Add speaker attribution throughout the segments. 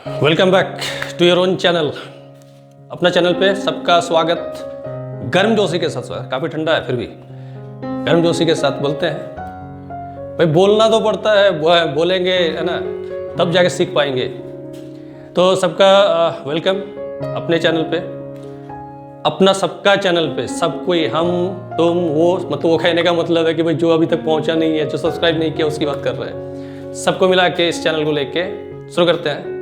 Speaker 1: Welcome back to your own channel. अपना channel पे सबका स्वागत गर्म जोशी के साथ। काफ़ी ठंडा है फिर भी गर्म जोशी के साथ बोलते हैं। भाई बोलना तो पड़ता है, बोलेंगे है ना, तब जाके सीख पाएंगे। तो सबका वेलकम अपने चैनल पे, अपना सबका चैनल पे। सब कोई, हम तुम वो, मतलब वो कहने का मतलब है कि भाई जो अभी तक पहुंचा नहीं है, जो सब्सक्राइब नहीं किया, उसकी बात कर रहे हैं। सबको मिला के इस चैनल को लेके शुरू करते हैं।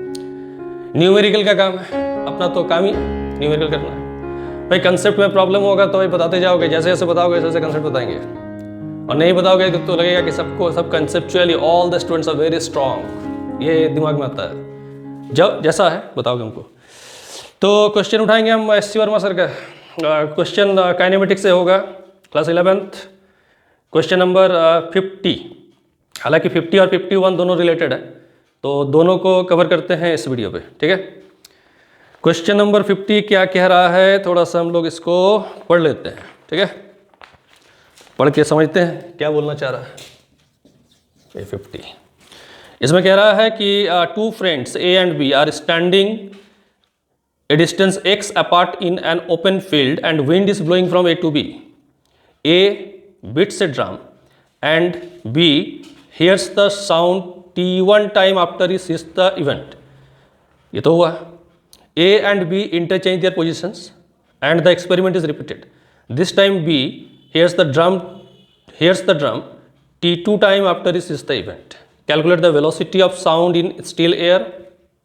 Speaker 1: न्यूमेरिकल का काम है, अपना तो काम ही न्यूमेरिकल करना है। भाई कंसेप्ट में प्रॉब्लम होगा तो भाई बताते जाओगे, जैसे जैसे बताओगे वैसे कंसेप्ट बताएंगे, और नहीं बताओगे तो लगेगा कि सब conceptually all the students are very strong. ये दिमाग में आता है जब जैसा है बताओगे हमको। तो क्वेश्चन उठाएंगे हम एस सी वर्मा सर का। क्वेश्चन काइनेमेटिक्स से होगा, क्लास 11th, क्वेश्चन नंबर 50। हालांकि 50 और 51 दोनों रिलेटेड है, तो दोनों को कवर करते हैं इस वीडियो पे, ठीक है। क्वेश्चन नंबर 50 क्या कह रहा है, थोड़ा सा हम लोग इसको पढ़ लेते हैं, ठीक है। पढ़ के समझते हैं क्या बोलना चाह रहा है। ये 50 इसमें कह रहा है कि two friends A and B are standing a distance x apart in an open field and wind is blowing from A to B. A beats a drum and B hears the sound T1 time after he sees the event. ये तो हुआ। A and B interchange their positions and the experiment is repeated. This time B hears the drum T2 time after he sees the event. Calculate the velocity of sound in still air.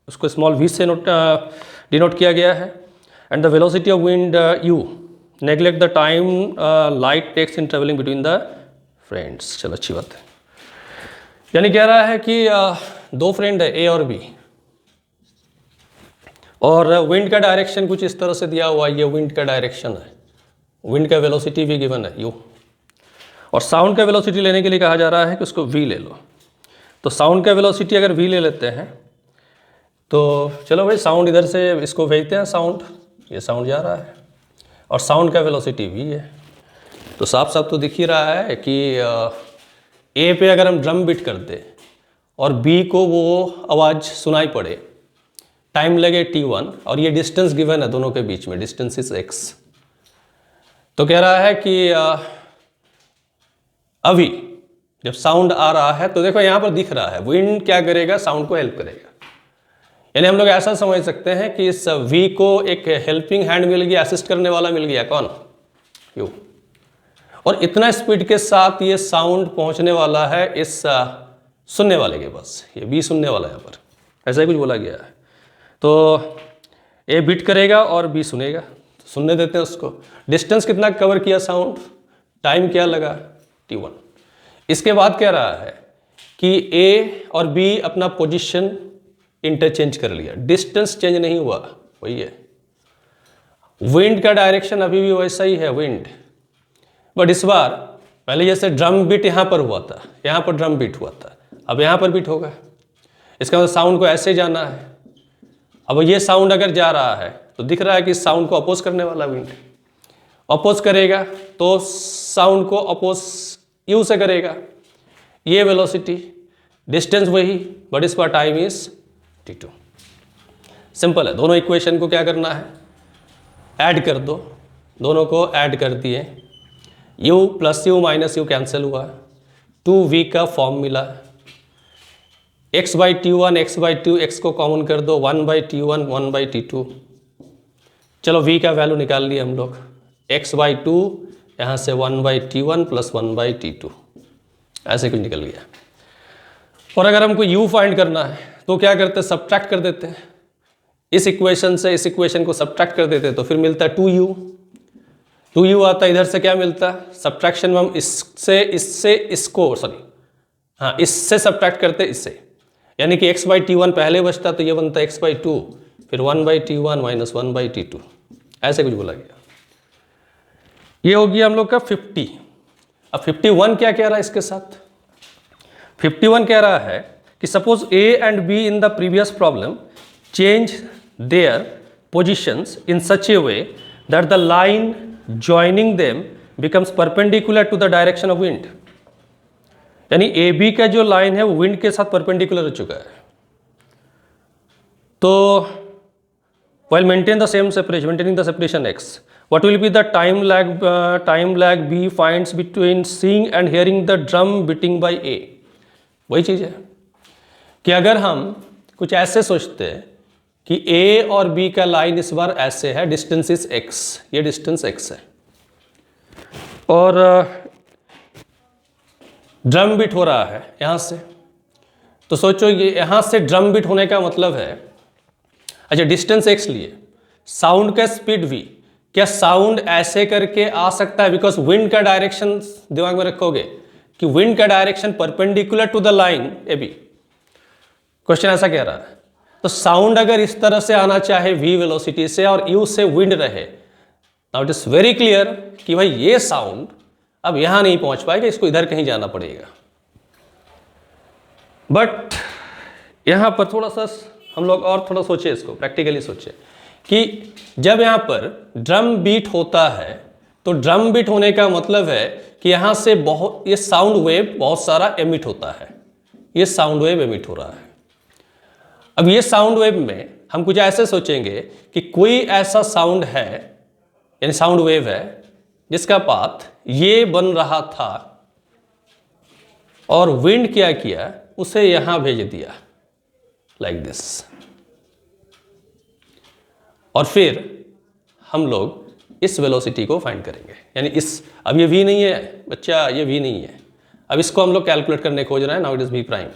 Speaker 1: उसको small v से denote किया गया है। And the velocity of wind u। Neglect the time light takes in travelling between the friends. चलो अच्छी बात है। यानी कह रहा है कि दो फ्रेंड है ए और बी, और विंड का डायरेक्शन कुछ इस तरह से दिया हुआ है। ये विंड का डायरेक्शन है, विंड का वेलोसिटी भी गिवन है u, और साउंड का वेलोसिटी लेने के लिए कहा जा रहा है कि उसको v ले लो। तो साउंड का वेलोसिटी अगर v ले लेते हैं तो चलो भाई साउंड इधर से इसको भेजते हैं। साउंड, ये साउंड जा रहा है और साउंड का वेलोसिटी v है। तो साफ साफ तो दिख ही रहा है कि ए पे अगर हम ड्रम बीट कर दे और बी को वो आवाज़ सुनाई पड़े, टाइम लगे T1, और ये डिस्टेंस गिवन है दोनों के बीच में, डिस्टेंस इज x। तो कह रहा है कि अभी जब साउंड आ रहा है तो देखो यहाँ पर दिख रहा है विंड क्या करेगा, साउंड को हेल्प करेगा। यानी हम लोग ऐसा समझ सकते हैं कि इस V को एक हेल्पिंग हैंड मिल गया, असिस्ट करने वाला मिल गया, कौन, U। और इतना स्पीड के साथ ये साउंड पहुंचने वाला है इस सुनने वाले के पास। ये B सुनने वाला है यहाँ पर, ऐसा ही कुछ बोला गया है। तो A बीट करेगा और B सुनेगा, तो सुनने देते हैं उसको। डिस्टेंस कितना कवर किया साउंड, टाइम क्या लगा, T1। इसके बाद कह रहा है कि A और B अपना पोजिशन इंटरचेंज कर लिया, डिस्टेंस चेंज नहीं हुआ, वही है। विंड का डायरेक्शन अभी भी वैसा ही है, विंड, बट इस बार पहले जैसे ड्रम बीट यहाँ पर हुआ था, यहाँ पर ड्रम बीट हुआ था, अब यहाँ पर बीट होगा। इसका मतलब साउंड को ऐसे जाना है। अब ये साउंड अगर जा रहा है तो दिख रहा है कि साउंड को अपोज करने वाला विंड अपोज करेगा, तो साउंड को अपोज यू से करेगा। ये वेलोसिटी, डिस्टेंस वही, बट इस बार टाइम इज T2। सिंपल है। दोनों इक्वेशन को क्या करना है, ऐड कर दो। दोनों को ऐड कर दिए, u plus you minus you cancel हुआ, 2v का फॉर्म मिला, x by T1 x by 2, x को कॉमन कर दो, 1 बाई T1 1 बाई T2। चलो v का वैल्यू निकाल लिए हम लोग, x बाई 2 यहाँ से 1 by T1 plus 1 by T2, ऐसे कुछ निकल गया। और अगर हमको u फाइंड करना है तो क्या करते हैं, सब्ट्रैक्ट कर देते हैं। इस इक्वेशन से इस इक्वेशन को सब्ट्रैक्ट कर देते हैं तो फिर मिलता है 2u आता है। इधर से क्या मिलता है, सब्ट्रैक्शन में हम इससे सब्ट्रैक्ट करते हैं इससे, यानी कि x बाई T1 पहले बचता तो ये बनता है x बाई 2, फिर 1 by T1 minus 1 by T2, ऐसे कुछ बोला गया। ये हो गया हम लोग का 50। अब 51 क्या कह रहा है इसके साथ, 51 कह रहा है कि suppose A and B in the previous problem change their positions in such a way that the line joining them becomes perpendicular to the direction of wind. यानी AB का जो लाइन है वो विंड के साथ परपेंडिकुलर हो चुका है। तो while maintaining the separation x, what will be the time lag b finds between seeing and hearing the drum beating by a? वही चीज़ है कि अगर हम कुछ ऐसे सोचते हैं कि a और b का लाइन इस बार ऐसे है, डिस्टेंस इज x, ये डिस्टेंस x है, और ड्रम बीट हो रहा है यहाँ से, तो सोचो ये यहाँ से ड्रम बीट होने का मतलब है, अच्छा डिस्टेंस x लिए, साउंड का स्पीड v, क्या साउंड ऐसे करके आ सकता है? बिकॉज विंड का डायरेक्शन दिमाग में रखोगे कि विंड का direction perpendicular to the line A B, question ऐसा कह रहा है। तो साउंड अगर इस तरह से आना चाहे v वेलोसिटी से और u से विंड रहे, now it is very clear कि भाई ये साउंड अब यहां नहीं पहुंच पाएगा, इसको इधर कहीं जाना पड़ेगा। बट यहां पर थोड़ा सा हम लोग और थोड़ा सोचे, इसको प्रैक्टिकली सोचे कि जब यहाँ पर ड्रम बीट होता है तो ड्रम बीट होने का मतलब है कि यहाँ से बहुत ये साउंड वेव बहुत सारा एमिट होता है, ये साउंड वेव एमिट हो रहा है। अब ये साउंड वेव में हम कुछ ऐसे सोचेंगे कि कोई ऐसा साउंड है, यानी साउंड वेव है जिसका पाथ ये बन रहा था और विंड क्या किया, उसे यहां भेज दिया लाइक दिस, और फिर हम लोग इस वेलोसिटी को फाइंड करेंगे। यानी इस, अब ये v नहीं है बच्चा, ये v नहीं है, अब इसको हम लोग कैलकुलेट करने खोज रहे हैं। Now it is v prime,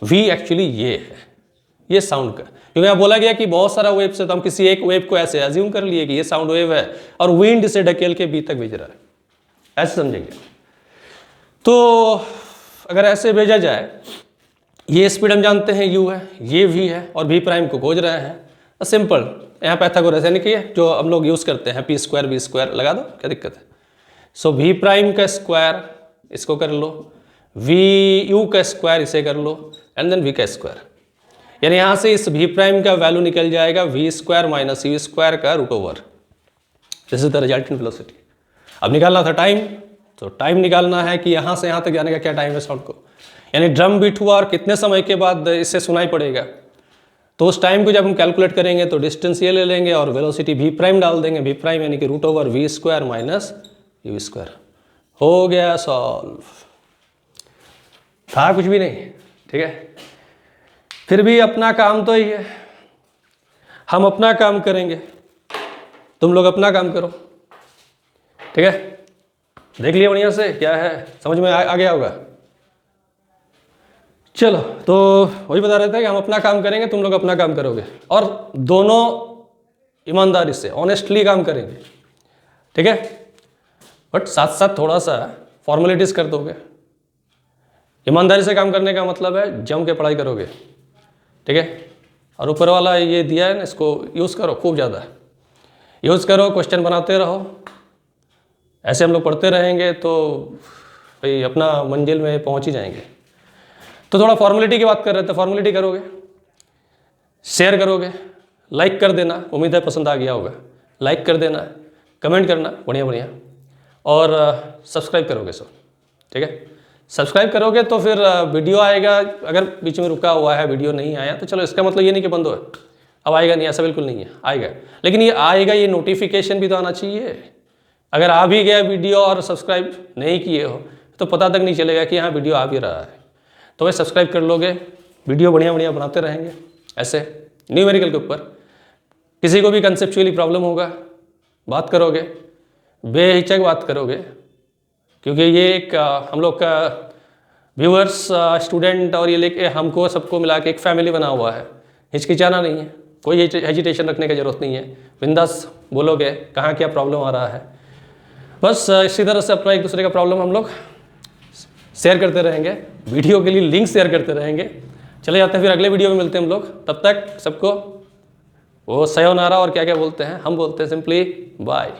Speaker 1: v actually ये है, ये साउंड का, क्योंकि यहाँ बोला गया कि बहुत सारा वेव से, तो हम किसी एक वेव को ऐसे अज्यूम कर लिए कि ये साउंड वेव है और विंड इसे ढकेल के b तक भेज रहा है, ऐसे समझेंगे। तो अगर ऐसे भेजा जाए, ये स्पीड हम जानते हैं u है, ये v है, और v प्राइम को खोज रहे हैं, सिंपल, यहाँ पैथागोरस यानी कि जो हम लोग यूज़ करते हैं p स्क्वायर v स्क्वायर लगा दो, क्या दिक्कत है। सो v प्राइम का स्क्वायर इसको कर लो, v u का स्क्वायर इसे कर लो, एंड देन v का स्क्वायर, यानी यहाँ से इस v प्राइम का वैल्यू निकल जाएगा v square minus u square का root over, this is the resultant velocity. अब निकालना था टाइम, तो टाइम निकालना है कि यहाँ से यहाँ तक जाने का क्या टाइम है साउंड को, यानी ड्रम बीट हुआ और कितने समय के बाद इससे सुनाई पड़ेगा। तो उस टाइम को जब हम कैलकुलेट करेंगे तो डिस्टेंस ये ले लेंगे और वेलोसिटी v प्राइम डाल देंगे, v प्राइम यानी कि root over v square minus u square, हो गया सॉल्व। था कुछ भी नहीं, ठीक है। फिर भी अपना काम तो ही है, हम अपना काम करेंगे, तुम लोग अपना काम करो, ठीक है। देख लिया बढ़िया से क्या है, समझ में आ गया होगा। चलो, तो वही बता रहे थे कि हम अपना काम करेंगे, तुम लोग अपना काम करोगे, और दोनों ईमानदारी से ऑनेस्टली काम करेंगे, ठीक है। बट साथ साथ थोड़ा सा फॉर्मेलिटीज कर दोगे। ईमानदारी से काम करने का मतलब है जम के पढ़ाई करोगे, ठीक है। और ऊपर वाला ये दिया है ना, इसको यूज़ करो, खूब ज़्यादा यूज़ करो, क्वेश्चन बनाते रहो। ऐसे हम लोग पढ़ते रहेंगे तो भाई अपना मंजिल में पहुंच ही जाएंगे। तो थोड़ा फॉर्मेलिटी की बात कर रहे थे, फॉर्मेलिटी करोगे, शेयर करोगे, लाइक कर देना, उम्मीद है पसंद आ गया होगा, लाइक कर देना, कमेंट करना बढ़िया बढ़िया, और सब्सक्राइब करोगे सब, ठीक है। सब्सक्राइब करोगे तो फिर वीडियो आएगा, अगर बीच में रुका हुआ है वीडियो नहीं आया तो चलो इसका मतलब ये नहीं कि बंद हो, अब आएगा नहीं, ऐसा बिल्कुल नहीं है, आएगा। लेकिन ये आएगा, ये नोटिफिकेशन भी तो आना चाहिए। अगर आ भी गया वीडियो और सब्सक्राइब नहीं किए हो तो पता तक नहीं चलेगा कि हाँ वीडियो आ भी रहा है। तो वह सब्सक्राइब कर लोगे, वीडियो बढ़िया बढ़िया बनाते रहेंगे ऐसे न्यूमेरिकल के ऊपर। किसी को भी कंसेप्चुअली प्रॉब्लम होगा, बात करोगे, बेहिचक बात करोगे, क्योंकि ये एक हम लोग का व्यूअर्स, स्टूडेंट और ये लेके हमको सबको मिला के एक फैमिली बना हुआ है। हिचकिचाना नहीं है, कोई हेजिटेशन रखने की ज़रूरत नहीं है, बिंदास बोलोगे कहाँ क्या प्रॉब्लम आ रहा है। बस इसी तरह से अपना एक दूसरे का प्रॉब्लम हम लोग शेयर करते रहेंगे, वीडियो के लिए लिंक शेयर करते रहेंगे। चले जाते हैं, फिर अगले वीडियो में मिलते हैं हम लोग। तब तक सबको वो सयोनारा और क्या क्या बोलते हैं, हम बोलते हैं सिंपली बाय।